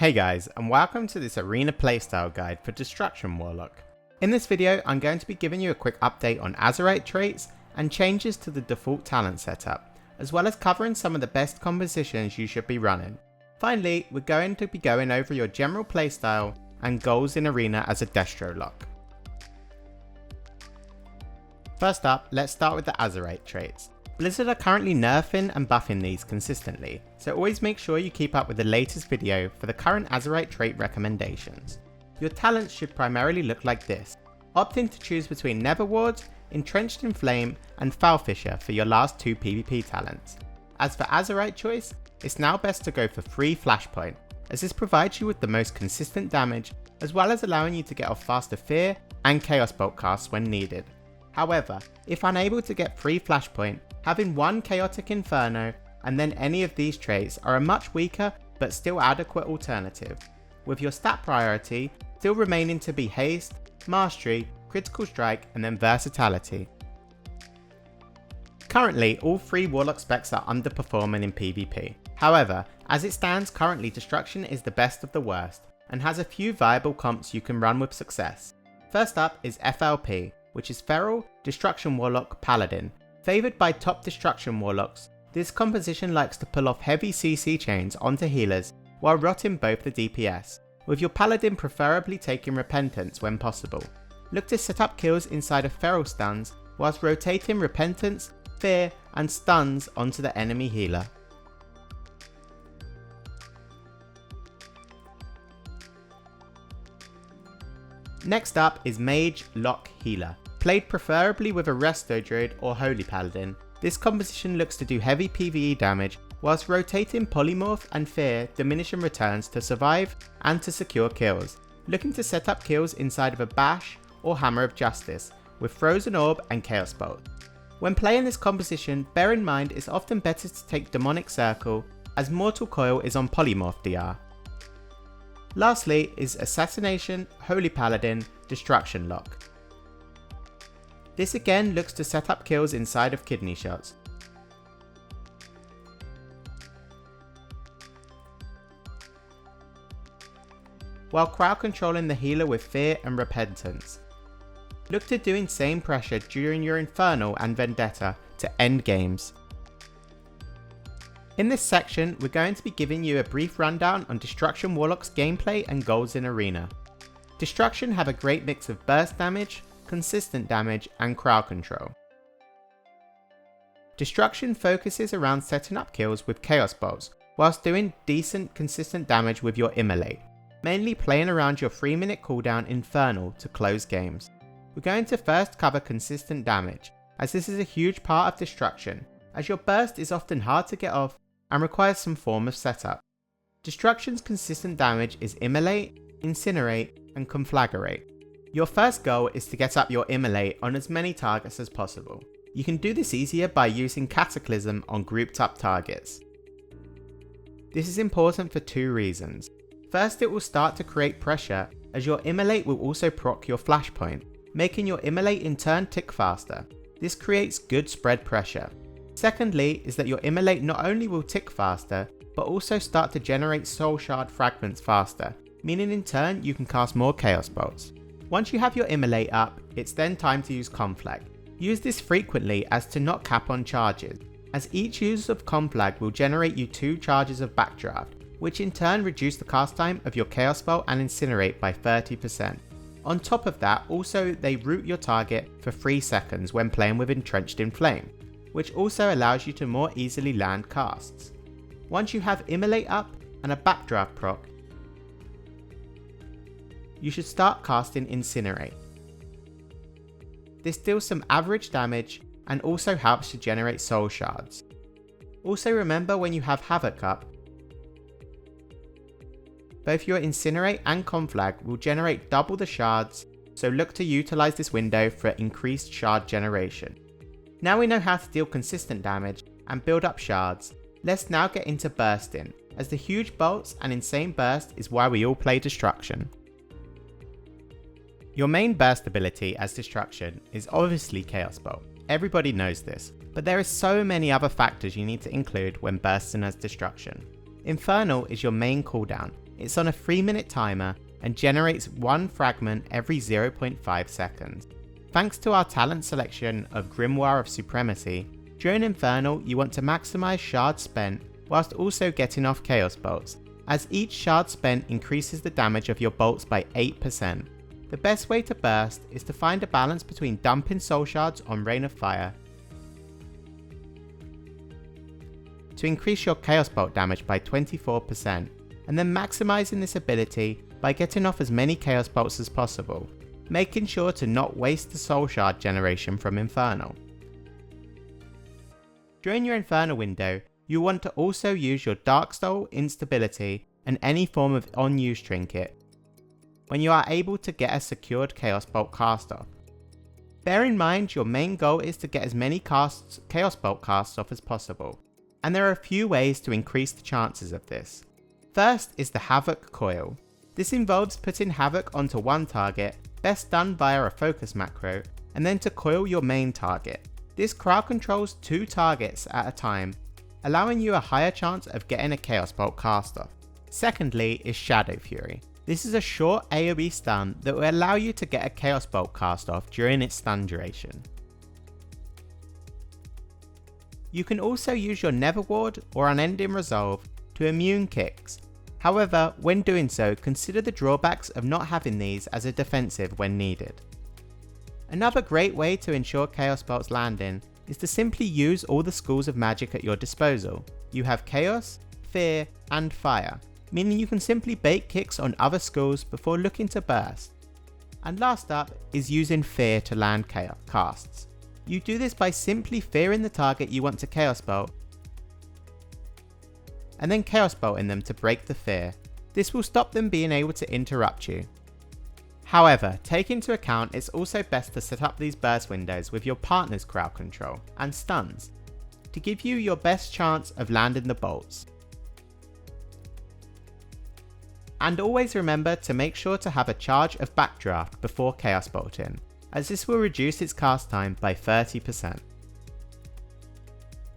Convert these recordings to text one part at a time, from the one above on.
Hey guys, and welcome to this arena playstyle guide for Destruction Warlock. In this video, I'm going to be giving you a quick update on Azerite Traits and changes to the default talent setup, as well as covering some of the best compositions you should be running. Finally, we're going to be going over your general playstyle and goals in arena as a Destro lock. First up, let's start with the Azerite Traits. Blizzard are currently nerfing and buffing these consistently, so always make sure you keep up with the latest video for the current Azerite trait recommendations. Your talents should primarily look like this, opting to choose between Nether Ward, Entrenched in Flame and Foulfisher for your last two PvP talents. As for Azerite choice, it's now best to go for free Flashpoint, as this provides you with the most consistent damage, as well as allowing you to get off faster Fear and Chaos Bolt casts when needed. However, if unable to get free Flashpoint, having one Chaotic Inferno and then any of these traits are a much weaker but still adequate alternative, with your stat priority still remaining to be Haste, Mastery, Critical Strike and then Versatility. Currently, all three Warlock specs are underperforming in PvP. However, as it stands currently, Destruction is the best of the worst and has a few viable comps you can run with success. First up is FLP, which is Feral, Destruction Warlock, Paladin. Favoured by top Destruction Warlocks, this composition likes to pull off heavy CC chains onto healers while rotting both the DPS, with your Paladin preferably taking Repentance when possible. Look to set up kills inside of Feral stuns whilst rotating Repentance, Fear and stuns onto the enemy healer. Next up is Mage Lock Healer. Played preferably with a Resto Druid or Holy Paladin, this composition looks to do heavy PvE damage whilst rotating Polymorph and Fear diminishing returns to survive and to secure kills, looking to set up kills inside of a Bash or Hammer of Justice with Frozen Orb and Chaos Bolt. When playing this composition, bear in mind it's often better to take Demonic Circle as Mortal Coil is on Polymorph DR. Lastly is Assassination, Holy Paladin, Destruction Lock. This again looks to set up kills inside of Kidney Shots. While crowd controlling the healer with Fear and Repentance. Look to do insane pressure during your Infernal and Vendetta to end games. In this section, we're going to be giving you a brief rundown on Destruction Warlock's gameplay and goals in arena. Destruction have a great mix of burst damage, consistent damage and crowd control. Destruction focuses around setting up kills with Chaos Bolts whilst doing decent consistent damage with your Immolate, mainly playing around your 3-minute cooldown Infernal to close games. We're going to first cover consistent damage, as this is a huge part of Destruction, as your burst is often hard to get off and requires some form of setup. Destruction's consistent damage is Immolate, Incinerate and Conflagrate. Your first goal is to get up your Immolate on as many targets as possible. You can do this easier by using Cataclysm on grouped up targets. This is important for two reasons. First, it will start to create pressure as your Immolate will also proc your Flashpoint, making your Immolate in turn tick faster. This creates good spread pressure. Secondly is that your Immolate not only will tick faster, but also start to generate Soul Shard fragments faster, meaning in turn you can cast more Chaos Bolts. Once you have your Immolate up, it's then time to use Conflag. Use this frequently as to not cap on charges, as each use of Conflag will generate you 2 charges of Backdraft, which in turn reduce the cast time of your Chaos Bolt and Incinerate by 30%. On top of that, also they root your target for 3 seconds when playing with Entrenched in Flame, which also allows you to more easily land casts. Once you have Immolate up and a Backdraft proc, you should start casting Incinerate. This deals some average damage and also helps to generate Soul Shards. Also remember when you have Havoc up, both your Incinerate and Conflag will generate double the shards, so look to utilise this window for increased shard generation. Now we know how to deal consistent damage and build up shards, let's now get into bursting, as the huge bolts and insane burst is why we all play Destruction. Your main burst ability as Destruction is obviously Chaos Bolt. Everybody knows this, but there are so many other factors you need to include when bursting as Destruction. Infernal is your main cooldown, It's on a 3-minute timer and generates 1 fragment every 0.5 seconds. Thanks to our talent selection of Grimoire of Supremacy, during Infernal you want to maximise shards spent whilst also getting off Chaos Bolts, as each shard spent increases the damage of your bolts by 8%. The best way to burst is to find a balance between dumping soul shards on Rain of Fire to increase your Chaos Bolt damage by 24%, and then maximising this ability by getting off as many Chaos Bolts as possible, making sure to not waste the soul shard generation from Infernal. During your Infernal window, you want to also use your Dark Soul, Instability, and any form of on-use trinket when you are able to get a secured Chaos Bolt cast off. Bear in mind your main goal is to get as many Chaos Bolt casts off as possible, and there are a few ways to increase the chances of this. First is the Havoc Coil. This involves putting Havoc onto one target, best done via a focus macro, and then to coil your main target. This crowd controls 2 targets at a time, allowing you a higher chance of getting a Chaos Bolt cast off. Secondly is Shadow Fury. This is a short AoE stun that will allow you to get a Chaos Bolt cast off during its stun duration. You can also use your Nether Ward or Unending Resolve to immune kicks. However, when doing so, consider the drawbacks of not having these as a defensive when needed. Another great way to ensure Chaos Bolts landing is to simply use all the schools of magic at your disposal. You have Chaos, Fear, and Fire, meaning you can simply bait kicks on other schools before looking to burst. And last up is using Fear to land casts. You do this by simply fearing the target you want to Chaos Bolt, and then Chaos Bolting them to break the fear. This will stop them being able to interrupt you. However, take into account it's also best to set up these burst windows with your partner's crowd control and stuns to give you your best chance of landing the bolts. And always remember to make sure to have a charge of Backdraft before Chaos Bolting, as this will reduce its cast time by 30%.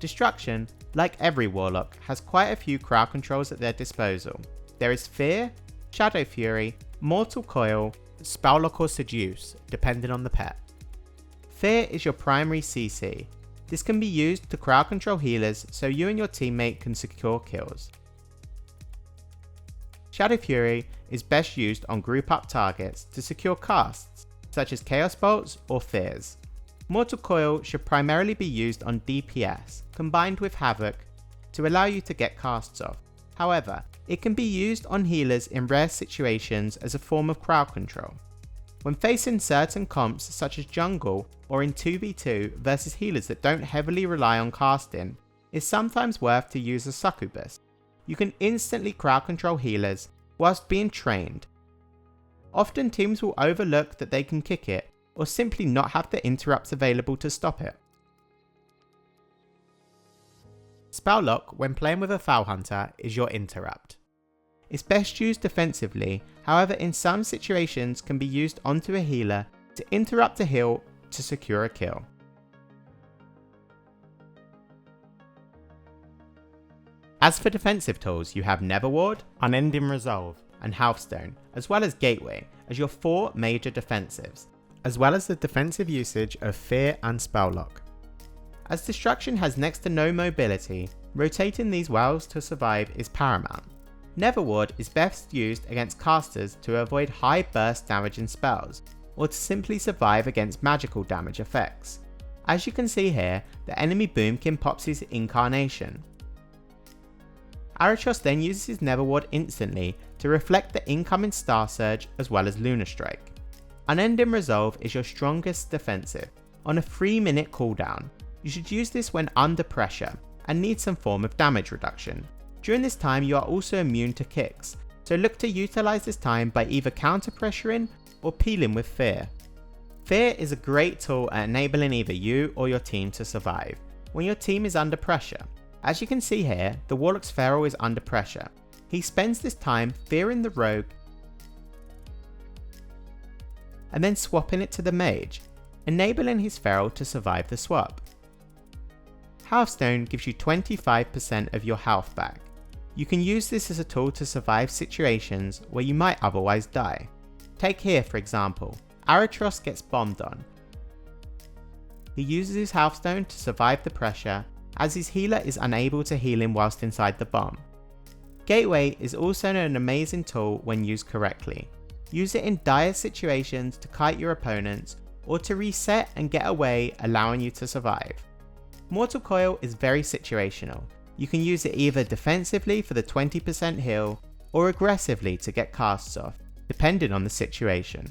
Destruction, like every Warlock, has quite a few crowd controls at their disposal. There is Fear, Shadow Fury, Mortal Coil, Spelllock or Seduce, depending on the pet. Fear is your primary CC. This can be used to crowd control healers so you and your teammate can secure kills. Shadow Fury is best used on group up targets to secure casts, such as Chaos Bolts or Fears. Mortal Coil should primarily be used on DPS, combined with Havoc, to allow you to get casts off. However, it can be used on healers in rare situations as a form of crowd control. When facing certain comps such as jungle or in 2v2 versus healers that don't heavily rely on casting, it's sometimes worth to use a succubus. You can instantly crowd control healers whilst being trained. Often teams will overlook that they can kick it or simply not have the interrupts available to stop it. Spelllock, when playing with a Foul Hunter, is your interrupt. It's best used defensively, however in some situations can be used onto a healer to interrupt a heal to secure a kill. As for defensive tools, you have Nether Ward, Unending Resolve, and Healthstone, as well as Gateway, as your 4 major defensives, as well as the defensive usage of Fear and Spelllock. As Destruction has next to no mobility, rotating these wells to survive is paramount. Nether Ward is best used against casters to avoid high burst damaging spells, or to simply survive against magical damage effects. As you can see here, the enemy Boomkin pops his Incarnation. Arachos then uses his Nether Ward instantly to reflect the incoming Star Surge as well as Lunar Strike. Unending Resolve is your strongest defensive, on a 3-minute cooldown. You should use this when under pressure and need some form of damage reduction. During this time you are also immune to kicks, so look to utilise this time by either counter pressuring or peeling with Fear. Fear is a great tool at enabling either you or your team to survive when your team is under pressure. As you can see here, the Warlock's Feral is under pressure. He spends this time fearing the Rogue and then swapping it to the Mage, enabling his Feral to survive the swap. Healthstone gives you 25% of your health back. You can use this as a tool to survive situations where you might otherwise die. Take here for example, Azeroth gets bombed on. He uses his Healthstone to survive the pressure, as his healer is unable to heal him whilst inside the bomb. Gateway is also an amazing tool when used correctly. Use it in dire situations to kite your opponents, or to reset and get away, allowing you to survive. Mortal Coil is very situational. You can use it either defensively for the 20% heal, or aggressively to get casts off, depending on the situation.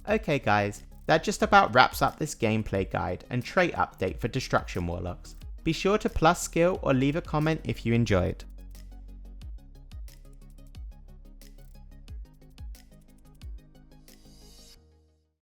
Okay guys, that just about wraps up this gameplay guide and trait update for Destruction Warlocks. Be sure to plus skill or leave a comment if you enjoyed.